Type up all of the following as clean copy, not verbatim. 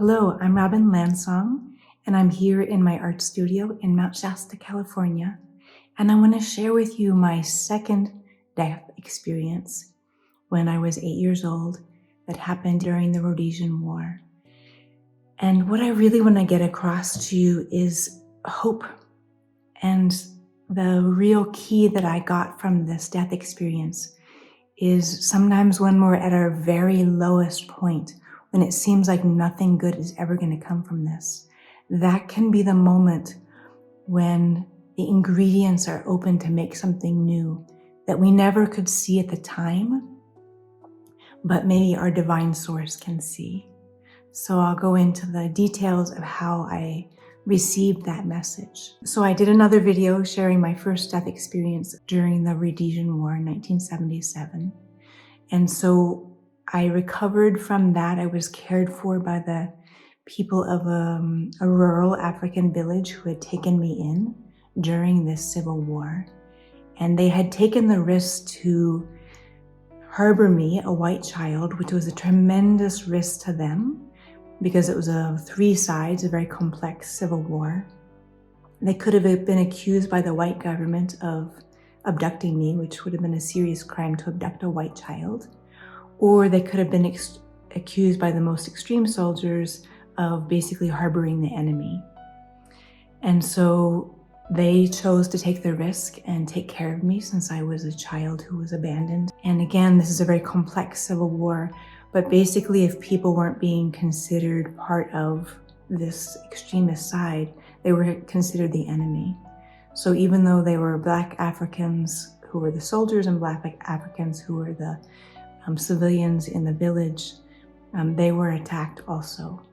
Hello, I'm Robin Landsong, and I'm here in my art studio in Mount Shasta, California, and I want to share with you my second death experience when I was 8 years old that happened during the Rhodesian War. And what I really want to get across to you is hope. And the real key that I got from this death experience is sometimes when we're at our very lowest point, when it seems like nothing good is ever going to come from this, that can be the moment when the ingredients are open to make something new that we never could see at the time, but maybe our divine source can see. So I'll go into the details of how I received that message. So I did another video sharing my first death experience during the Rhodesian War in 1977. And so I recovered from that. I was cared for by the people of a rural African village who had taken me in during this civil war. And they had taken the risk to harbor me, a white child, which was a tremendous risk to them because it was of three sides, a very complex civil war. They could have been accused by the white government of abducting me, which would have been a serious crime to abduct a white child. Or they could have been accused by the most extreme soldiers of basically harboring the enemy. And so they chose to take the risk and take care of me since I was a child who was abandoned. And again, this is a very complex civil war, but basically if people weren't being considered part of this extremist side, they were considered the enemy. So even though they were Black Africans who were the soldiers and Black Africans who were the civilians in the village, they were attacked also.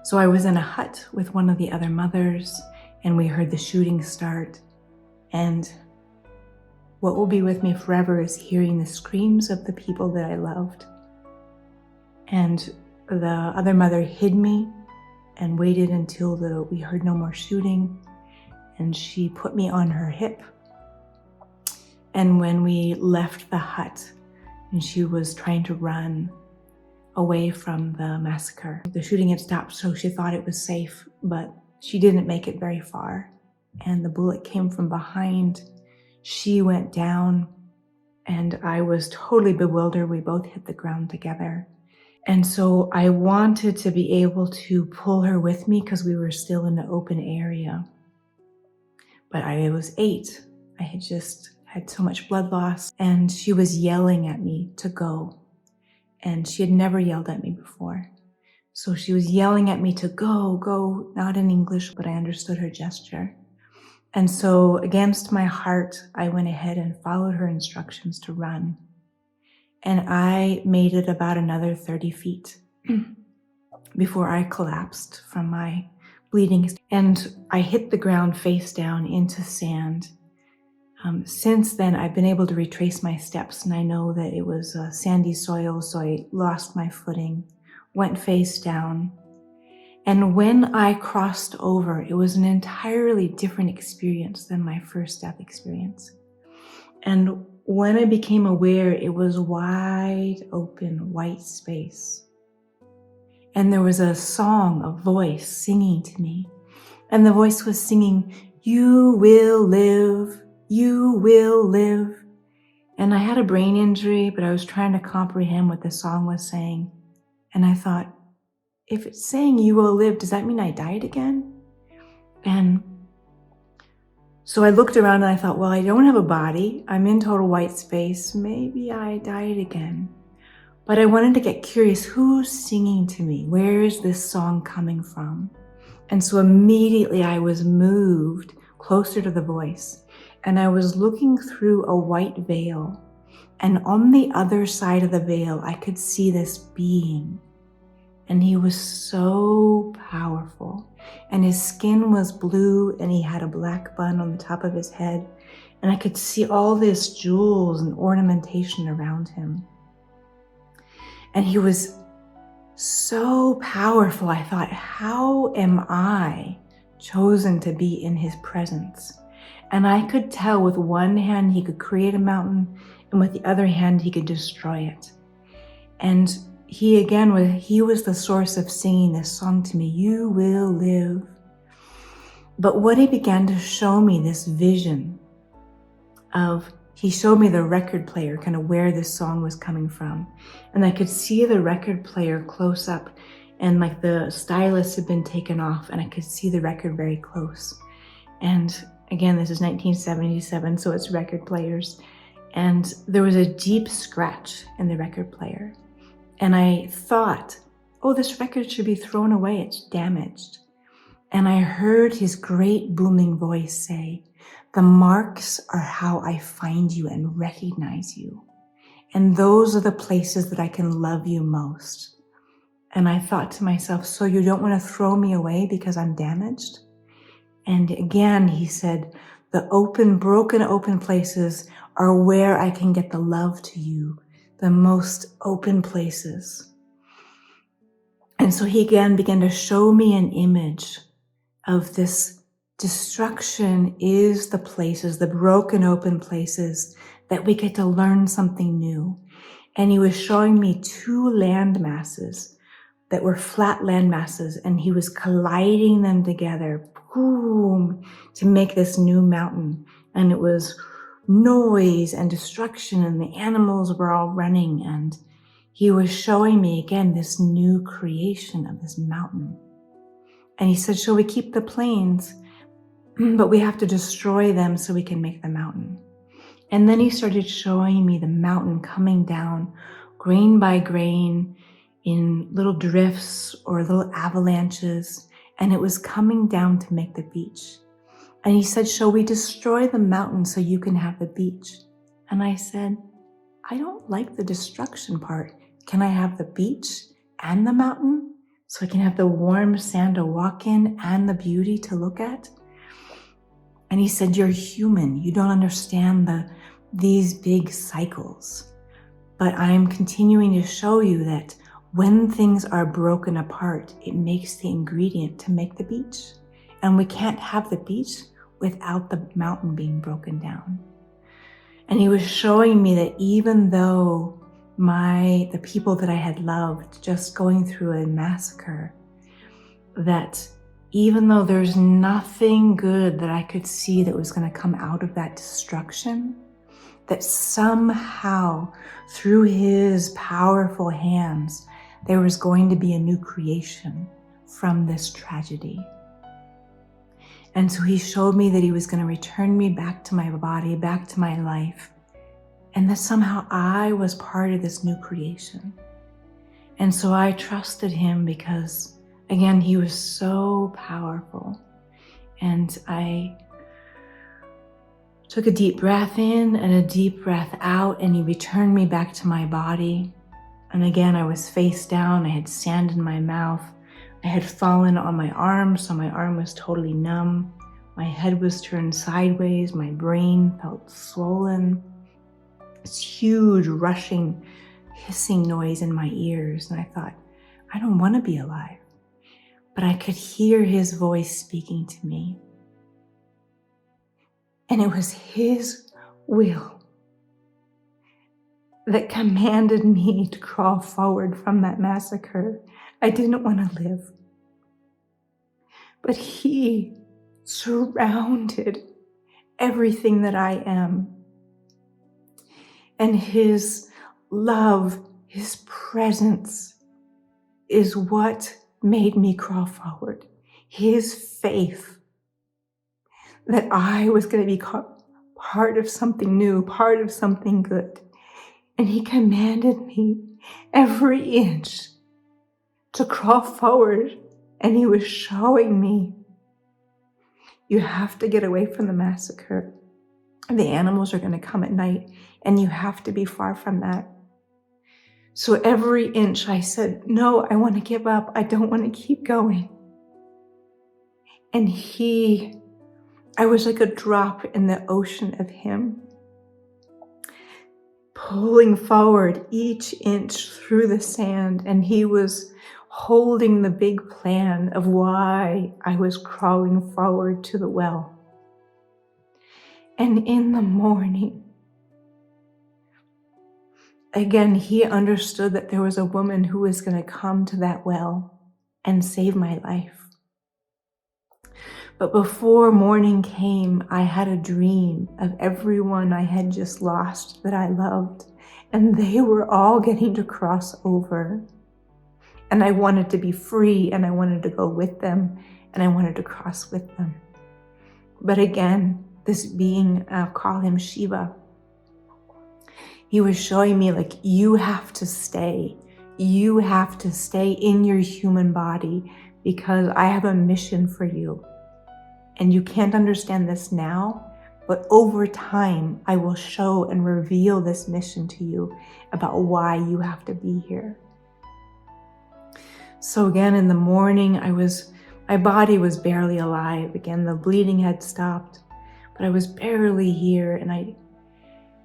So I was in a hut with one of the other mothers and we heard the shooting start. And what will be with me forever is hearing the screams of the people that I loved. And the other mother hid me and waited until we heard no more shooting. And she put me on her hip. And when we left the hut, and she was trying to run away from the massacre, the shooting had stopped, so she thought it was safe, but she didn't make it very far. And the bullet came from behind. She went down, and I was totally bewildered. We both hit the ground together. And so I wanted to be able to pull her with me because we were still in the open area. But I was 8. I had just had so much blood loss, and she was yelling at me to go. And she had never yelled at me before. So she was yelling at me to go, not in English, but I understood her gesture. And so against my heart, I went ahead and followed her instructions to run. And I made it about another 30 feet before I collapsed from my bleeding. And I hit the ground face down into sand. Since then, I've been able to retrace my steps, and I know that it was sandy soil, so I lost my footing, went face down. And when I crossed over, it was an entirely different experience than my first death experience. And when I became aware, it was wide open, white space. And there was a song, a voice singing to me. And the voice was singing, "You will live. You will live." And I had a brain injury, but I was trying to comprehend what the song was saying. And I thought, if it's saying you will live, does that mean I died again? And so I looked around and I thought, well, I don't have a body. I'm in total white space. Maybe I died again. But I wanted to get curious, who's singing to me? Where is this song coming from? And so immediately I was moved closer to the voice. And I was looking through a white veil. And on the other side of the veil, I could see this being. And he was so powerful. And his skin was blue, and he had a black bun on the top of his head. And I could see all this jewels and ornamentation around him. And he was so powerful. I thought, how am I chosen to be in his presence? And I could tell with one hand he could create a mountain, and with the other hand he could destroy it. And he was the source of singing this song to me, "You will live." But what he began to show me, this vision of, he showed me the record player, kind of where this song was coming from. And I could see the record player close up, and like the stylus had been taken off, and I could see the record very close. And again, this is 1977, so it's record players. And there was a deep scratch in the record player. And I thought, oh, this record should be thrown away, it's damaged. And I heard his great booming voice say, "The marks are how I find you and recognize you. And those are the places that I can love you most." And I thought to myself, so you don't want to throw me away because I'm damaged? And again, he said, the broken open places are where I can get the love to you, the most open places. And so he again began to show me an image of this destruction is the places, the broken open places that we get to learn something new. And he was showing me two land masses that were flat land masses, and he was colliding them together, boom, to make this new mountain. And it was noise and destruction, and the animals were all running, and he was showing me again this new creation of this mountain. And he said, shall we keep the plains? But we have to destroy them so we can make the mountain. And then he started showing me the mountain coming down grain by grain in little drifts or little avalanches. And it was coming down to make the beach. And he said, shall we destroy the mountain so you can have the beach? And I said, I don't like the destruction part. Can I have the beach and the mountain? So I can have the warm sand to walk in and the beauty to look at? And he said, you're human. You don't understand these big cycles. But I'm continuing to show you that when things are broken apart, it makes the ingredient to make the beach. And we can't have the beach without the mountain being broken down. And he was showing me that even though the people that I had loved just going through a massacre, that even though there's nothing good that I could see that was going to come out of that destruction, that somehow through his powerful hands, there was going to be a new creation from this tragedy. And so he showed me that he was going to return me back to my body, back to my life, and that somehow I was part of this new creation. And so I trusted him because, again, he was so powerful. And I took a deep breath in and a deep breath out, and he returned me back to my body. And again, I was face down. I had sand in my mouth. I had fallen on my arm, so my arm was totally numb. My head was turned sideways. My brain felt swollen. This huge rushing, hissing noise in my ears. And I thought, I don't want to be alive. But I could hear his voice speaking to me. And it was his will that commanded me to crawl forward from that massacre. I didn't want to live. But he surrounded everything that I am. And his love, his presence is what made me crawl forward. His faith that I was going to be part of something new, part of something good. And he commanded me every inch to crawl forward. And he was showing me, you have to get away from the massacre. The animals are going to come at night, and you have to be far from that. So every inch I said, no, I want to give up. I don't want to keep going. And I was like a drop in the ocean of him, pulling forward each inch through the sand. And he was holding the big plan of why I was crawling forward to the well. And in the morning, again, he understood that there was a woman who was going to come to that well and save my life. But before morning came, I had a dream of everyone I had just lost that I loved, and they were all getting to cross over. And I wanted to be free, and I wanted to go with them, and I wanted to cross with them. But again, this being, I'll call him Shiva, he was showing me, like, you have to stay. You have to stay in your human body because I have a mission for you. And you can't understand this now, but over time, I will show and reveal this mission to you about why you have to be here. So again, in the morning, my body was barely alive. Again, the bleeding had stopped, but I was barely here.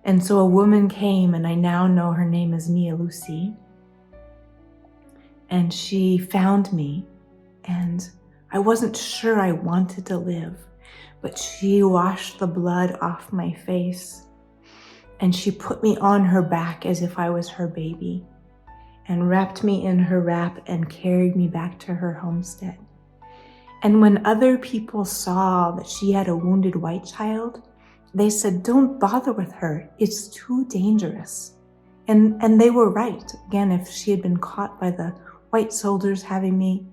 And so a woman came, and I now know her name is Mia Lucy. And she found me, and I wasn't sure I wanted to live, but she washed the blood off my face, and she put me on her back as if I was her baby, and wrapped me in her wrap and carried me back to her homestead. And when other people saw that she had a wounded white child, they said, "Don't bother with her, it's too dangerous." And they were right. Again, if she had been caught by the white soldiers having me,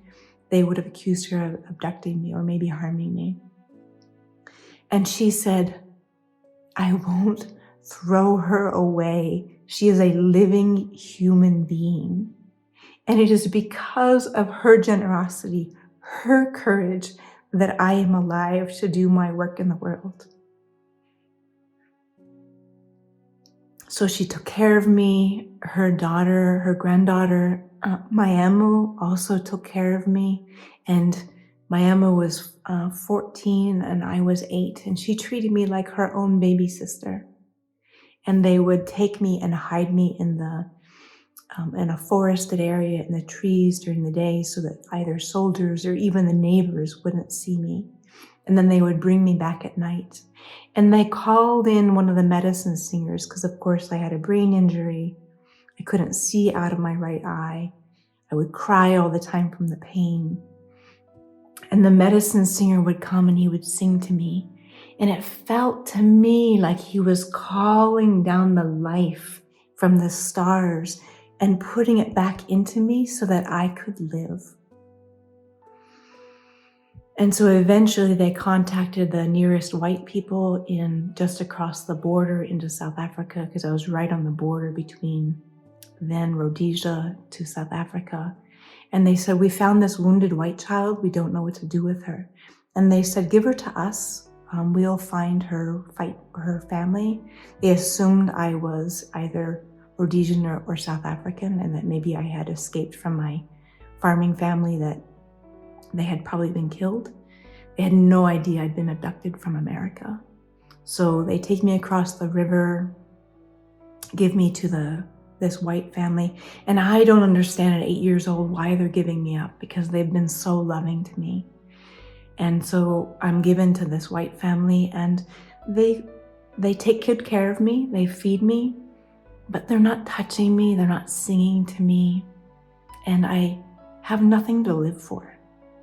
they would have accused her of abducting me or maybe harming me. And she said, "I won't throw her away. She is a living human being. And it is because of her generosity, her courage, that I am alive to do my work in the world." So she took care of me. Her daughter, her granddaughter, Mayamu, also took care of me. And Mayamu was 14 and I was 8. And she treated me like her own baby sister. And they would take me and hide me in a forested area in the trees during the day so that either soldiers or even the neighbors wouldn't see me. And then they would bring me back at night. And they called in one of the medicine singers because, of course, I had a brain injury. I couldn't see out of my right eye. I would cry all the time from the pain. And the medicine singer would come and he would sing to me. And it felt to me like he was calling down the life from the stars and putting it back into me so that I could live. And so eventually they contacted the nearest white people in just across the border into South Africa, because I was right on the border between then Rhodesia to South Africa. And they said, "We found this wounded white child. We don't know what to do with her." And they said, "Give her to us. We'll find her, fight her family." They assumed I was either Rhodesian or South African, and that maybe I had escaped from my farming family, that they had probably been killed. They had no idea I'd been abducted from America. So they take me across the river, give me to this white family. And I don't understand at 8 years old why they're giving me up, because they've been so loving to me. And so I'm given to this white family, and they take good care of me. They feed me, but they're not touching me. They're not singing to me. And I have nothing to live for.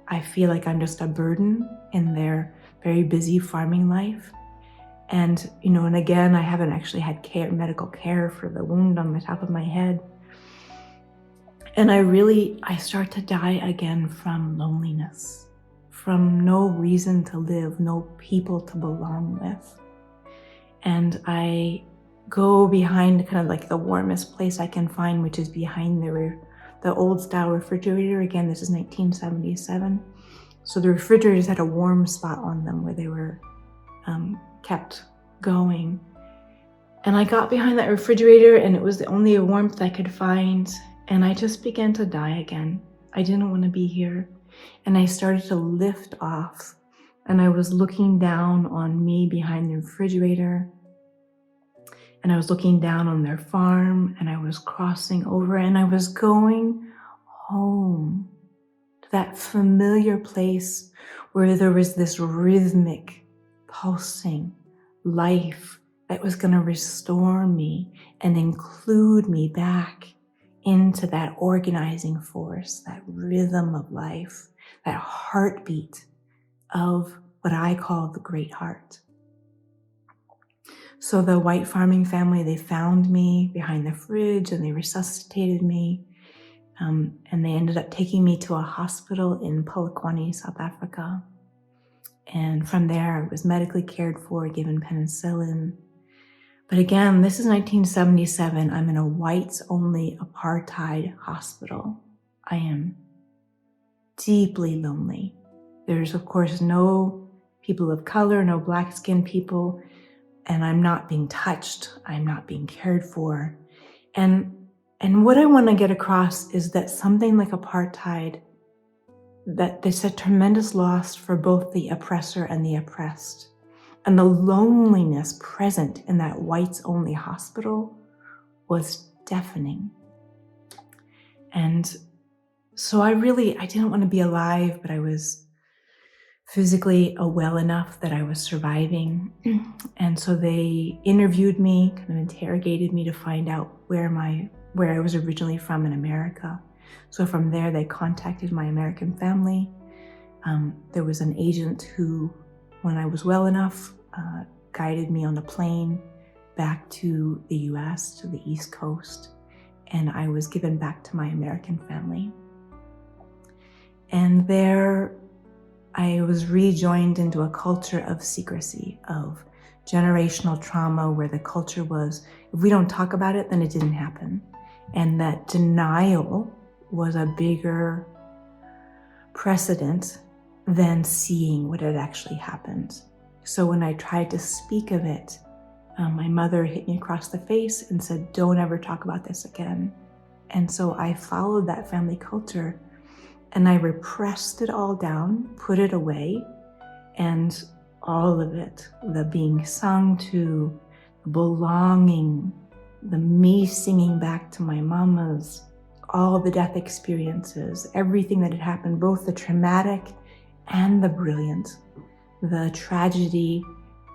I feel like I'm just a burden in their very busy farming life. And, and again, I haven't actually had medical care for the wound on the top of my head. And I start to die again from loneliness, from no reason to live, no people to belong with. And I go behind kind of like the warmest place I can find, which is behind the old style refrigerator. Again, this is 1977. So the refrigerators had a warm spot on them where they were kept going. And I got behind that refrigerator, and it was the only warmth I could find. And I just began to die again. I didn't want to be here. And I started to lift off. And I was looking down on me behind the refrigerator. And I was looking down on their farm, and I was crossing over, and I was going home to that familiar place where there was this rhythmic, pulsing life that was going to restore me and include me back into that organizing force, that rhythm of life, that heartbeat of what I call the Great Heart. So the white farming family, they found me behind the fridge and they resuscitated me. And they ended up taking me to a hospital in Polokwane, South Africa. And from there, I was medically cared for, given penicillin. But again, this is 1977. I'm in a whites-only apartheid hospital. I am deeply lonely. There's, of course, no people of color, no black-skinned people, and I'm not being touched. I'm not being cared for. And what I want to get across is that something like apartheid, that there's a tremendous loss for both the oppressor and the oppressed. And the loneliness present in that whites-only hospital was deafening. And so I didn't want to be alive, but I was physically well enough that I was surviving. And so they interviewed me, kind of interrogated me to find out where I was originally from in America. So from there, they contacted my American family. There was an agent who, when I was well enough, guided me on a plane back to the US, to the East Coast, and I was given back to my American family. And there I was rejoined into a culture of secrecy, of generational trauma, where the culture was, if we don't talk about it, then it didn't happen. And that denial was a bigger precedent than seeing what had actually happened. So when I tried to speak of it, my mother hit me across the face and said, "Don't ever talk about this again." And so I followed that family culture and I repressed it all down, put it away, and all of it, the being sung to, the belonging, the me singing back to my mamas, all the death experiences, everything that had happened, both the traumatic and the brilliant, the tragedy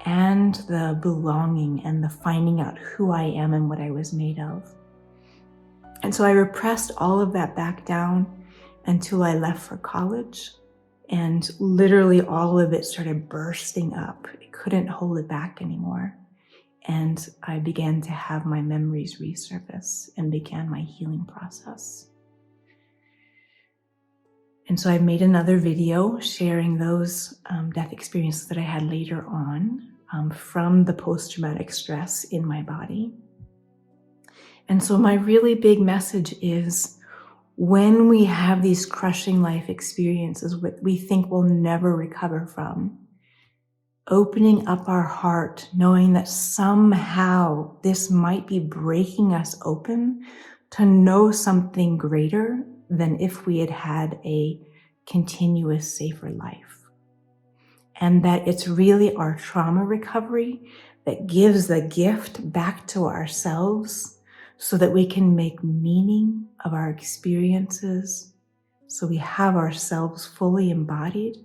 and the belonging and the finding out who I am and what I was made of. And so I repressed all of that back down until I left for college, and literally all of it started bursting up. I couldn't hold it back anymore. And I began to have my memories resurface and began my healing process. And so I made another video sharing those death experiences that I had later on from the post-traumatic stress in my body. And so my really big message is, when we have these crushing life experiences that we think we'll never recover from, opening up our heart, knowing that somehow this might be breaking us open to know something greater than if we had had a continuous, safer life. And that it's really our trauma recovery that gives the gift back to ourselves so that we can make meaning of our experiences, so we have ourselves fully embodied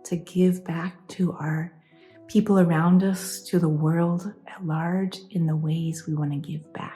to give back to our people around us, to the world at large, in the ways we want to give back.